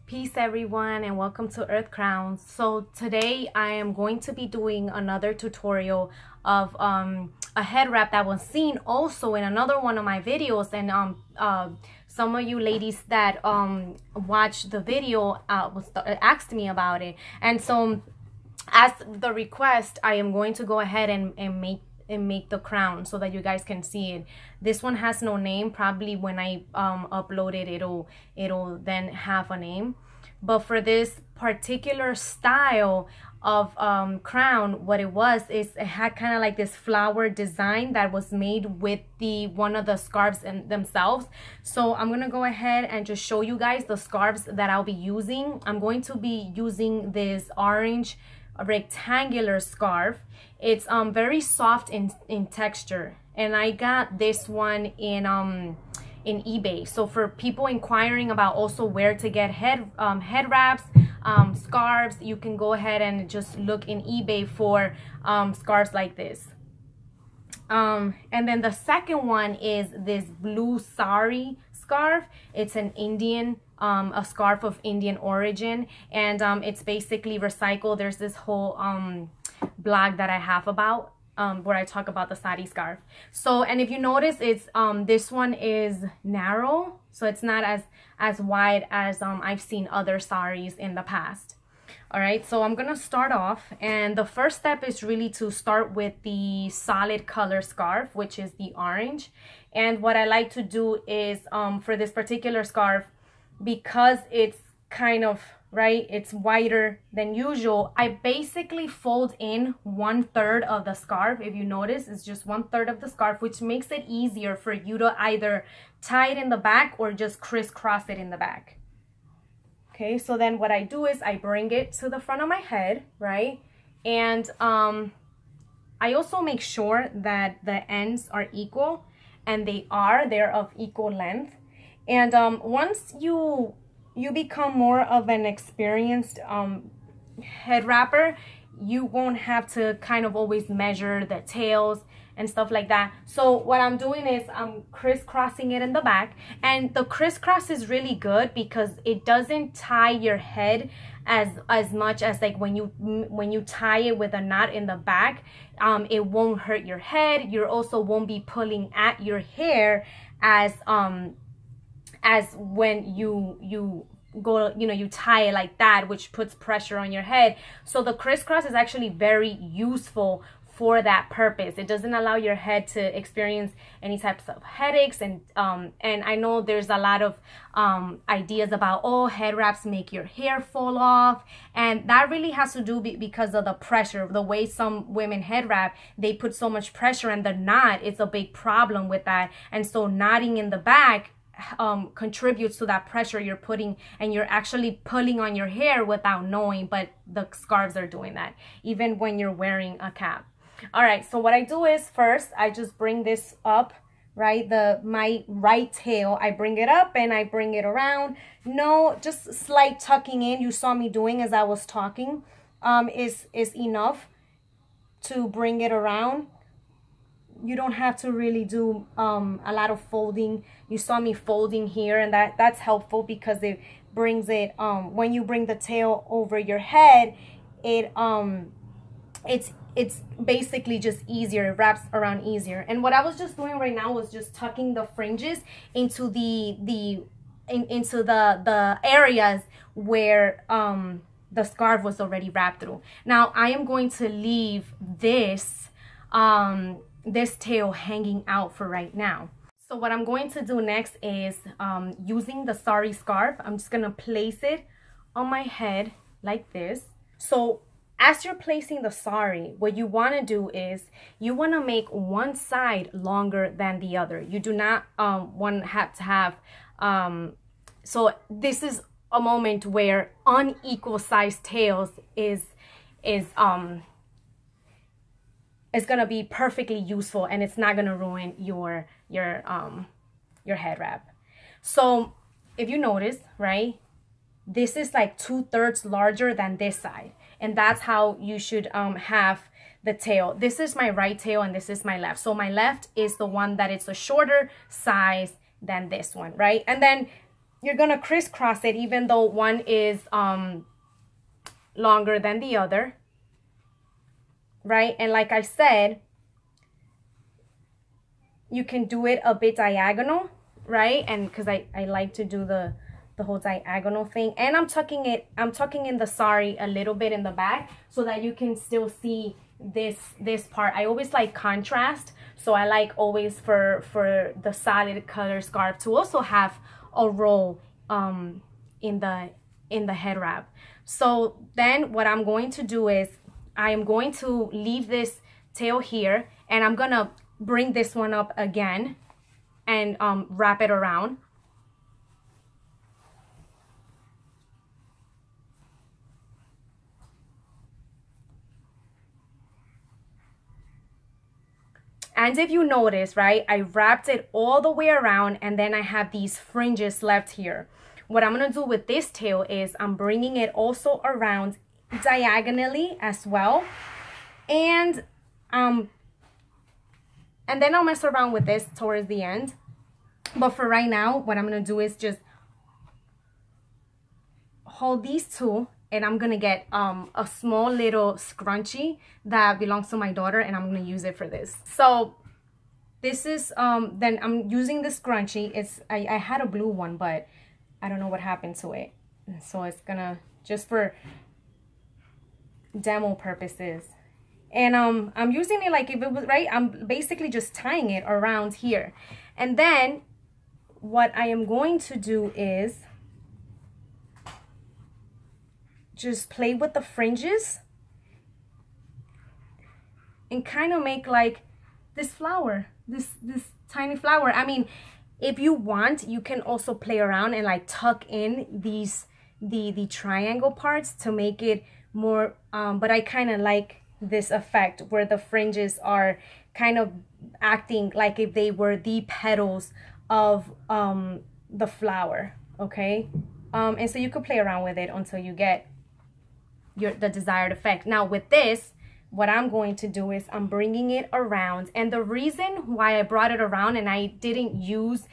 Peace everyone and welcome to Earth Crowns. So today I am going to be doing another tutorial of a head wrap that was seen also in another one of my videos, and some of you ladies that watched the video asked me about it, and so as the request I am going to go ahead and make the crown so that you guys can see it. This one has no name. Probably when I upload it, it'll then have a name. But for this particular style of crown, what it was is it had kind of like this flower design that was made with one of the scarves themselves. So I'm gonna go ahead and just show you guys the scarves that I'll be using. I'm going to be using this orange rectangular scarf. It's very soft in texture, and I got this one in eBay. So for people inquiring about also where to get head wraps, scarves, you can go ahead and just look in eBay for scarves like this. And then the second one is this blue sari scarf. It's an Indian a scarf of Indian origin, and it's basically recycled. There's this whole blog that I have about where I talk about the sari scarf. So, and if you notice, it's this one is narrow, so it's not as wide as I've seen other saris in the past. All right, so I'm gonna start off, and the first step is really to start with the solid color scarf, which is the orange. And what I like to do is for this particular scarf, because it's kind of it's wider than usual, I basically fold in 1/3 of the scarf. If you notice, it's just 1/3 of the scarf, which makes it easier for you to either tie it in the back or just crisscross it in the back. Okay, so then what I do is I bring it to the front of my head, right? And I also make sure that the ends are equal, and they're of equal length. And once you become more of an experienced head wrapper, you won't have to kind of always measure the tails and stuff like that. So what I'm doing is I'm crisscrossing it in the back, and the crisscross is really good because it doesn't tie your head as much as like when you tie it with a knot in the back. It won't hurt your head. You also won't be pulling at your hair as when you go, you tie it like that, which puts pressure on your head. So the crisscross is actually very useful for that purpose. It doesn't allow your head to experience any types of headaches, and I know there's a lot of ideas about, oh, head wraps make your hair fall off, and that really has to do because of the pressure, the way some women head wrap. They put so much pressure, and the knot is a big problem with that. And so knotting in the back contributes to that pressure you're putting, and you're actually pulling on your hair without knowing, but the scarves are doing that even when you're wearing a cap. All right, so what I do is first I just bring this up, right? My right tail, I bring it up and I bring it around. No, just slight tucking in, you saw me doing as I was talking, is enough to bring it around. You don't have to really do a lot of folding. You saw me folding here, and that's helpful because it brings it when you bring the tail over your head, it's basically just easier. It wraps around easier. And what I was just doing right now was just tucking the fringes into the areas where the scarf was already wrapped through. Now I am going to leave this tail hanging out for right now. So what I'm going to do next is using the sari scarf, I'm just gonna place it on my head like this. So as you're placing the sari, what you want to do is you want to make one side longer than the other. You do not want to have so this is a moment where unequal sized tails is gonna be perfectly useful, and it's not gonna ruin your head wrap. So if you notice, right, this is like 2/3 larger than this side, and that's how you should have the tail. This is my right tail and this is my left. So my left is the one that it's a shorter size than this one, right? And then you're gonna crisscross it, even though one is longer than the other, right? And like I said, you can do it a bit diagonal, right? And because I like to do the whole diagonal thing. And I'm tucking in the sari a little bit in the back so that you can still see this part. I always like contrast, so I like always for the solid color scarf to also have a roll in the head wrap. So then what I'm going to do is I am going to leave this tail here, and I'm gonna bring this one up again and wrap it around. And if you notice, right, I wrapped it all the way around, and then I have these fringes left here. What I'm gonna do with this tail is I'm bringing it also around diagonally as well. And then I'll mess around with this towards the end. But for right now, what I'm gonna do is just hold these two, and I'm gonna get a small little scrunchie that belongs to my daughter, and I'm gonna use it for this. So this is then I'm using the scrunchie. It's I had a blue one, but I don't know what happened to it, so it's gonna just for demo purposes. And I'm using it like if it was right, I'm basically just tying it around here. And then what I am going to do is just play with the fringes and kind of make like this flower, this tiny flower. I mean, if you want, you can also play around and like tuck in these the triangle parts to make it more but I kind of like this effect where the fringes are kind of acting like if they were the petals of the flower. Okay, and so you could play around with it until you get the desired effect. Now with this, what I'm going to do is I'm bringing it around, and the reason why I brought it around and I didn't use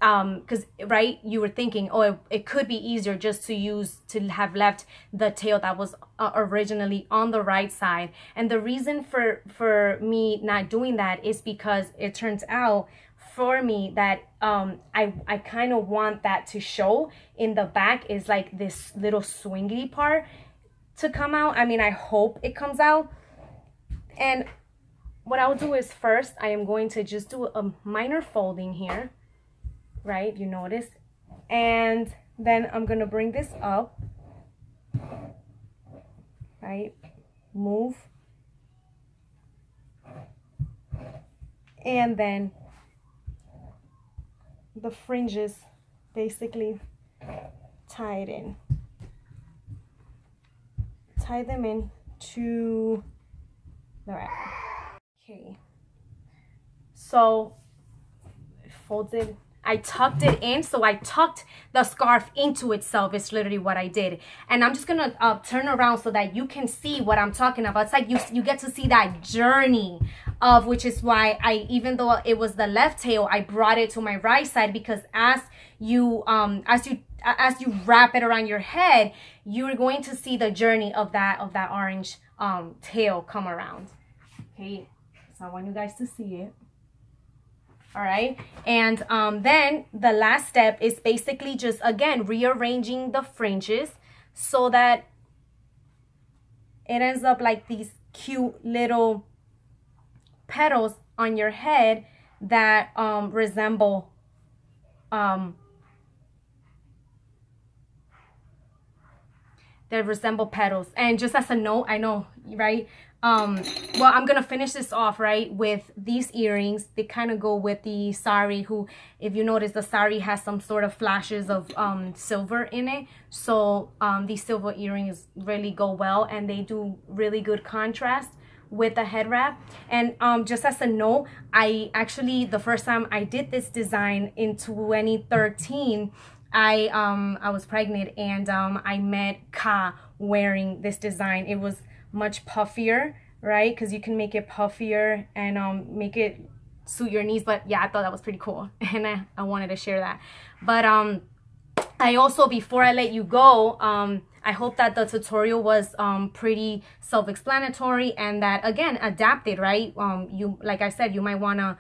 because right, you were thinking, oh, it could be easier just to have left the tail that was originally on the right side. And the reason for me not doing that is because it turns out for me that I kind of want that to show in the back is like this little swingy part to come out. I mean, I hope it comes out. And what I'll do is first I am going to just do a minor folding here, right? You notice, and then I'm gonna bring this up, right? Move, and then the fringes basically tie them in to the wrap. Okay, so folded, I tucked it in, so I tucked the scarf into itself is literally what I did. And I'm just gonna turn around so that you can see what I'm talking about. It's like you get to see that journey of, which is why I, even though it was the left tail, I brought it to my right side, because as you wrap it around your head, you're going to see the journey of that orange tail come around. Okay, so I want you guys to see it. All right, and then the last step is basically just, again, rearranging the fringes so that it ends up like these cute little petals on your head that resemble petals. And just as a note, I know, right? Well, I'm gonna finish this off, right, with these earrings. They kind of go with the sari, who, if you notice, the sari has some sort of flashes of silver in it. So these silver earrings really go well, and they do really good contrast with the head wrap. And just as a note, I actually, the first time I did this design in 2013, I was pregnant, and I met Ka wearing this design. It was much puffier, right? Because you can make it puffier and make it suit your needs. But yeah, I thought that was pretty cool, and I wanted to share that. But I also, before I let you go, I hope that the tutorial was pretty self-explanatory and that, again, adapted, right? You, like I said, you might want to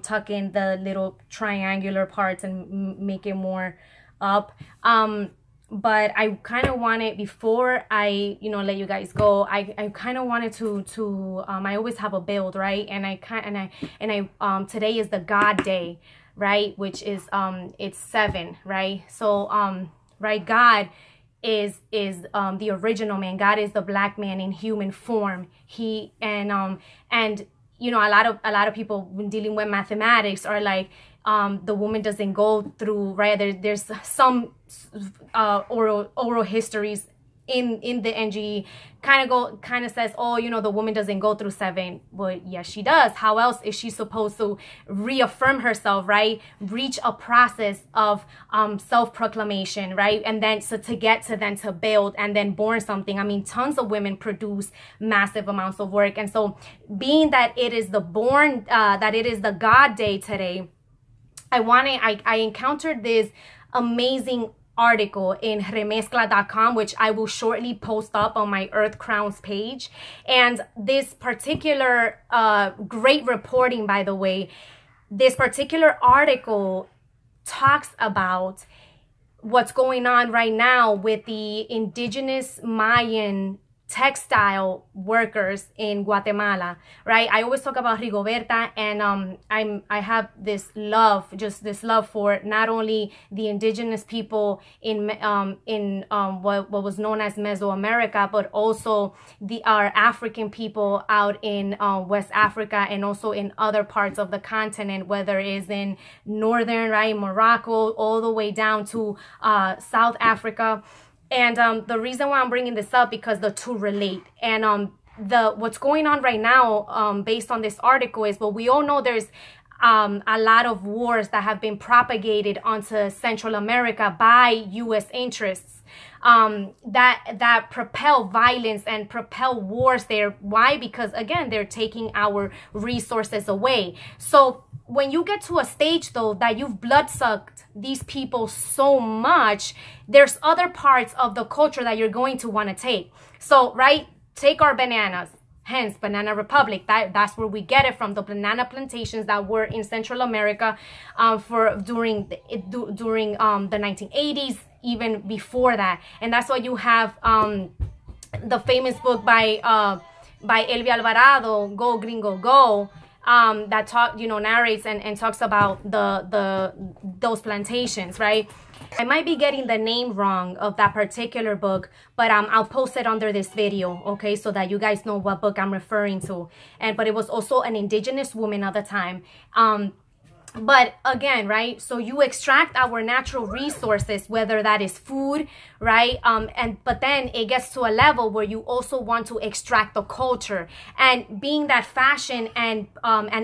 tuck in the little triangular parts and make it more up. But I kind of wanted, before I, you know, let you guys go, I kind of wanted to I always have a build, right? And I today is the God Day, right? Which is it's 7, right? So right, God is the original man. God is the black man in human form. He and you know, a lot of people when dealing with mathematics are like, the woman doesn't go through, right? There's some oral histories in the NGE kind of says, oh, you know, the woman doesn't go through 7. Well, yes, she does. How else is she supposed to reaffirm herself, right? Reach a process of self-proclamation, right? And then so to get to then to build and then born something. I mean, tons of women produce massive amounts of work. And so being that it is the that it is the God Day today, I encountered this amazing article in remezcla.com, which I will shortly post up on my Earth Crowns page. And this particular great reporting, by the way, this particular article talks about what's going on right now with the indigenous Mayan textile workers in Guatemala, right? I always talk about Rigoberta, and I have this love, just this love for not only the indigenous people in what was known as Mesoamerica, but also our African people out in West Africa and also in other parts of the continent, whether it is in northern, right, Morocco, all the way down to South Africa. And the reason why I'm bringing this up, because the two relate. And what's going on right now, based on this article, is, well, we all know there's a lot of wars that have been propagated onto Central America by U.S. interests that propel violence and propel wars there. Why? Because, again, they're taking our resources away. So when you get to a stage, though, that you've blood-sucked these people so much, there's other parts of the culture that you're going to want to take. So, right, take our bananas. Hence, Banana Republic. That's where we get it from, the banana plantations that were in Central America during the 1980s, even before that. And that's why you have the famous book by Elvia Alvarado, Go Gringo Go, that narrates and talks about those plantations, right? I might be getting the name wrong of that particular book, but I'll post it under this video, okay, so that you guys know what book I'm referring to. But it was also an indigenous woman at the time. But again, right, so you extract our natural resources, whether that is food, right, but then it gets to a level where you also want to extract the culture. And being that fashion and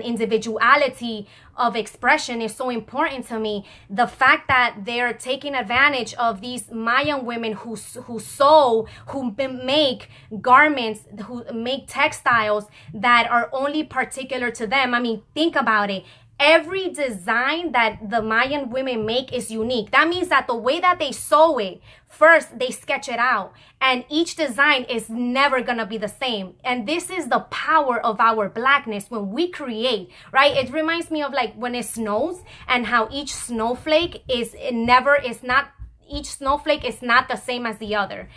individuality of expression is so important to me, the fact that they're taking advantage of these Mayan women who sew, who make garments, who make textiles that are only particular to them. I mean, think about it. Every design that the Mayan women make is unique. That means that the way that they sew it, first they sketch it out, and each design is never gonna be the same. And this is the power of our blackness when we create, right? It reminds me of like when it snows and how each snowflake each snowflake is not the same as the other.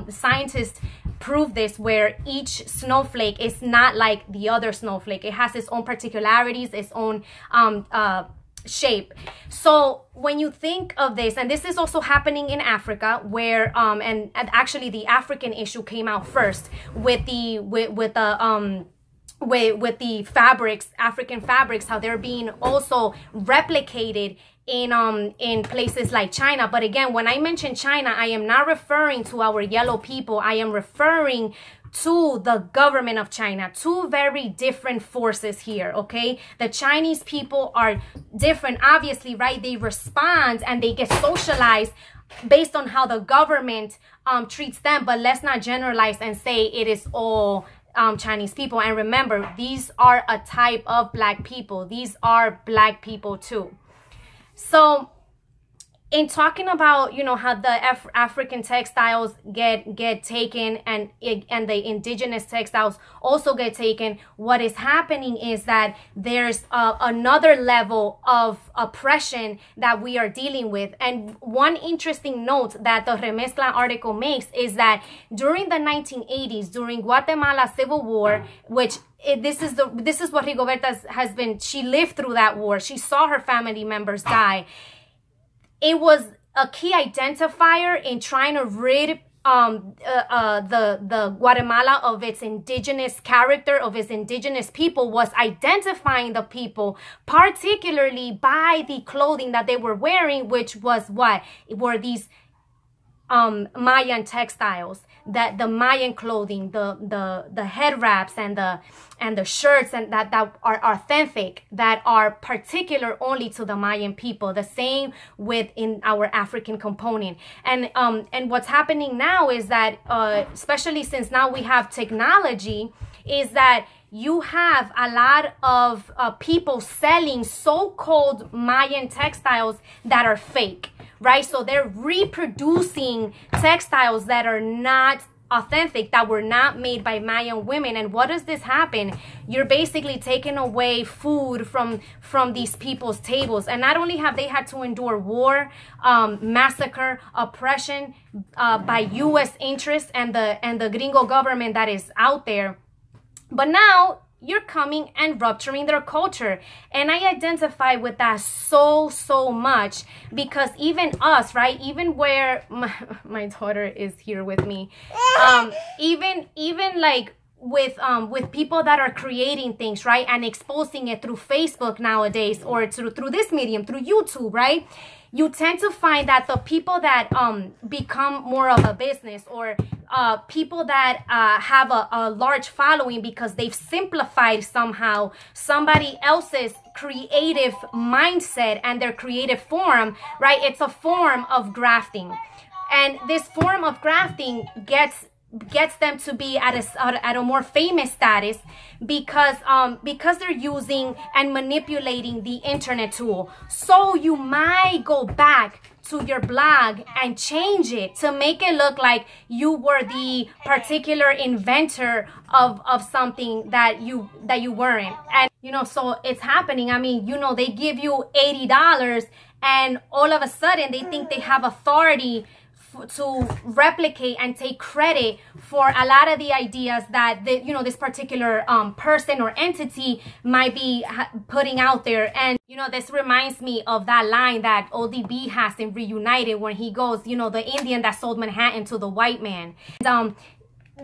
Scientists prove this, where each snowflake is not like the other snowflake. It has its own particularities, its own shape. So when you think of this, and this is also happening in Africa, where and actually the African issue came out first with the fabrics, African fabrics, how they're being also replicated in places like China. But again, when I mention China, I am not referring to our yellow people. I am referring to the government of China. Two very different forces here, okay? The Chinese people are different, obviously, right? They respond and they get socialized based on how the government treats them. But let's not generalize and say it is all Chinese people. And remember, these are a type of black people. These are black people too. So in talking about, you know, how the African textiles get taken and the indigenous textiles also get taken, what is happening is that there's another level of oppression that we are dealing with. And one interesting note that the Remezcla article makes is that during the 1980s, during Guatemala Civil War, which this is what Rigoberta has been, she lived through that war. She saw her family members die. It was a key identifier in trying to rid the Guatemala of its indigenous character, of its indigenous people, was identifying the people, particularly by the clothing that they were wearing, which was what? It were these Mayan textiles, that the Mayan clothing, the head wraps and the shirts and that are authentic, that are particular only to the Mayan people. The same with in our African component. And what's happening now is that especially since now we have technology, is that you have a lot of people selling so-called Mayan textiles that are fake, right? So they're reproducing textiles that are not authentic, that were not made by Mayan women. And what does this happen? You're basically taking away food from these people's tables. And not only have they had to endure war, massacre, oppression by U.S. interests and the Gringo government that is out there, but now you're coming and rupturing their culture. And I identify with that so much, because even us, right, even where my daughter is here with me, even like with people that are creating things, right, and exposing it through Facebook nowadays, or through this medium, through YouTube, right, you tend to find that the people that become more of a business, or people that have a large following because they've simplified somehow somebody else's creative mindset and their creative form, right? It's a form of grafting. And this form of grafting gets them to be at a more famous status because they're using and manipulating the internet tool. So you might go back to your blog and change it to make it look like you were the particular inventor of something that you weren't. And you know, so it's happening. I mean, you know, they give you $80 and all of a sudden they think they have authority to replicate and take credit for a lot of the ideas that this particular person or entity might be putting out there. And you know, this reminds me of that line that ODB has in Reunited when he goes, you know, the Indian that sold Manhattan to the white man.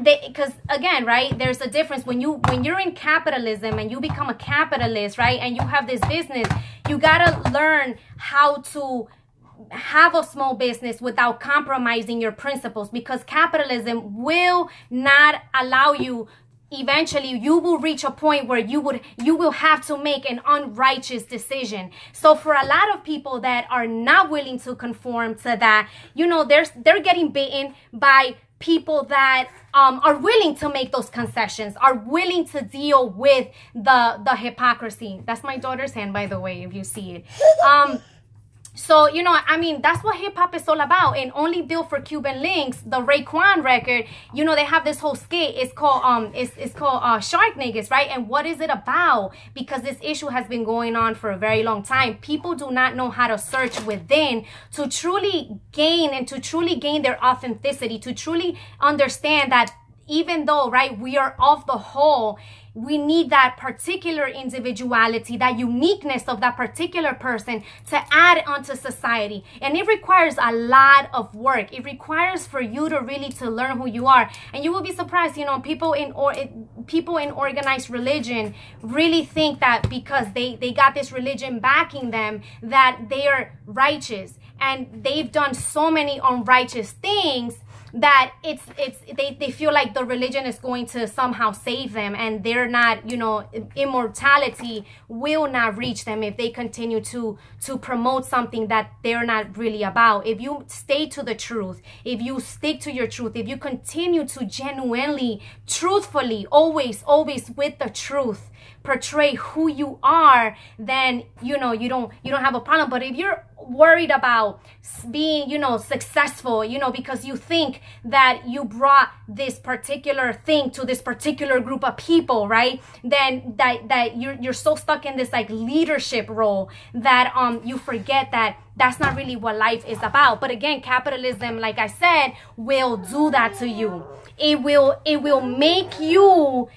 Because again, right, there's a difference when you're in capitalism and you become a capitalist, right, and you have this business, you gotta learn how to have a small business without compromising your principles, because capitalism will not allow you. Eventually you will reach a point where you will have to make an unrighteous decision. So for a lot of people that are not willing to conform to that, you know, they're getting bitten by people that are willing to make those concessions, are willing to deal with the hypocrisy. That's my daughter's hand, by the way, if you see it. So, you know, I mean, that's what hip-hop is all about. And Only Built for Cuban Links, the Raekwon record, you know, they have this whole skit. It's called Shark Niggas, right? And what is it about? Because this issue has been going on for a very long time. People do not know how to search within to truly gain their authenticity, to truly understand that even though, right, we are of the whole, we need that particular individuality, that uniqueness of that particular person to add onto society. And it requires a lot of work. It requires for you to really to learn who you are. And you will be surprised, you know, people in organized religion really think that because they got this religion backing them, that they are righteous. And they've done so many unrighteous things that they feel like the religion is going to somehow save them, and they're not, you know, immortality will not reach them if they continue to promote something that they're not really about. If you stay to the truth, if you stick to your truth, if you continue to genuinely, truthfully, always with the truth, portray who you are, then you know you don't have a problem. But if you're worried about being, you know, successful, you know, because you think that you brought this particular thing to this particular group of people, right? Then that you're so stuck in this like leadership role that you forget that that's not really what life is about. But again, capitalism, like I said, will do that to you. It will make you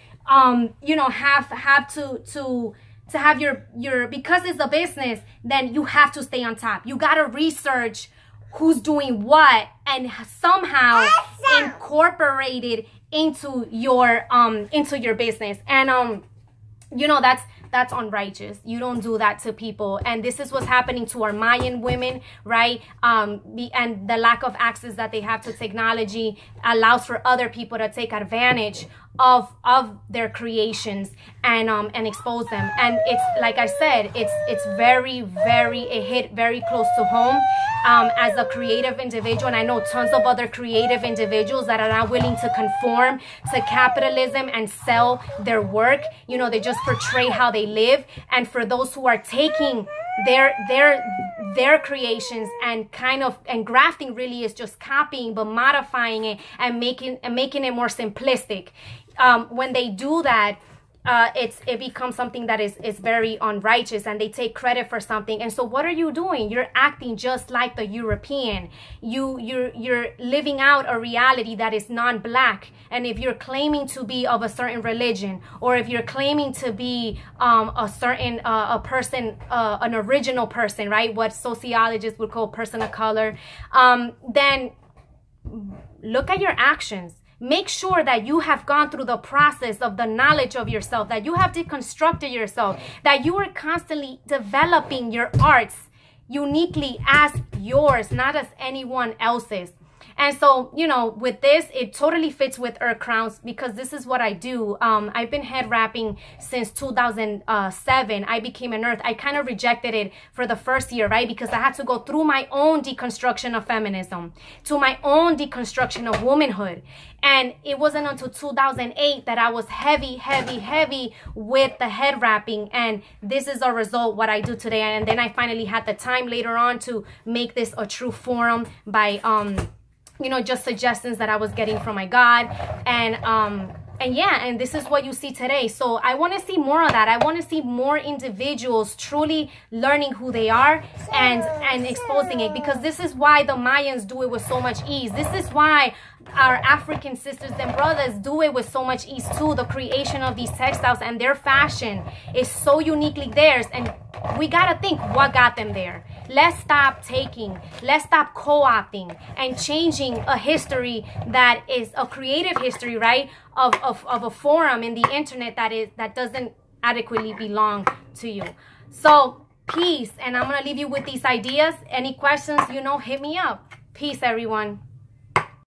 you know, have to have your, because it's a business, then you have to stay on top. You got to research who's doing what and somehow incorporate it into your business. And you know, that's unrighteous. You don't do that to people. And this is what's happening to our Mayan women, right? And the lack of access that they have to technology allows for other people to take advantage of their creations and expose them. And it's, like I said, it's very, it hit very close to home. As a creative individual, and I know tons of other creative individuals that are not willing to conform to capitalism and sell their work. You know, they just portray how they live. And for those who are taking their creations and grafting, really is just copying but modifying it and making it more simplistic. When they do that, it becomes something that is very unrighteous, and they take credit for something. And so what are you doing? You're acting just like the European. You're living out a reality that is non-black. And if you're claiming to be of a certain religion, or if you're claiming to be a certain a person, an original person, right, what sociologists would call person of color, then look at your actions. Make sure that you have gone through the process of the knowledge of yourself, that you have deconstructed yourself, that you are constantly developing your arts uniquely as yours, not as anyone else's. And so, you know, with this, it totally fits with Earth Crowns, because this is what I do. I've been head wrapping since 2007. I became an Earth. I kind of rejected it for the first year, right? Because I had to go through my own deconstruction of feminism, to my own deconstruction of womanhood. And it wasn't until 2008 that I was heavy with the head wrapping. And this is a result, what I do today. And then I finally had the time later on to make this a true forum by, you know, just suggestions that I was getting from my God. And yeah, and this is what you see today. So I want to see more of that. I want to see more individuals truly learning who they are and exposing it, because this is why the Mayans do it with so much ease. This is why our African sisters and brothers do it with so much ease too. The creation of these textiles and their fashion is so uniquely theirs, and we gotta think what got them there. Let's stop taking, let's stop co-opting and changing a history that is a creative history, right, of a forum in the internet that doesn't adequately belong to you. So peace, and I'm gonna leave you with these ideas. Any questions, you know, hit me up. Peace, everyone.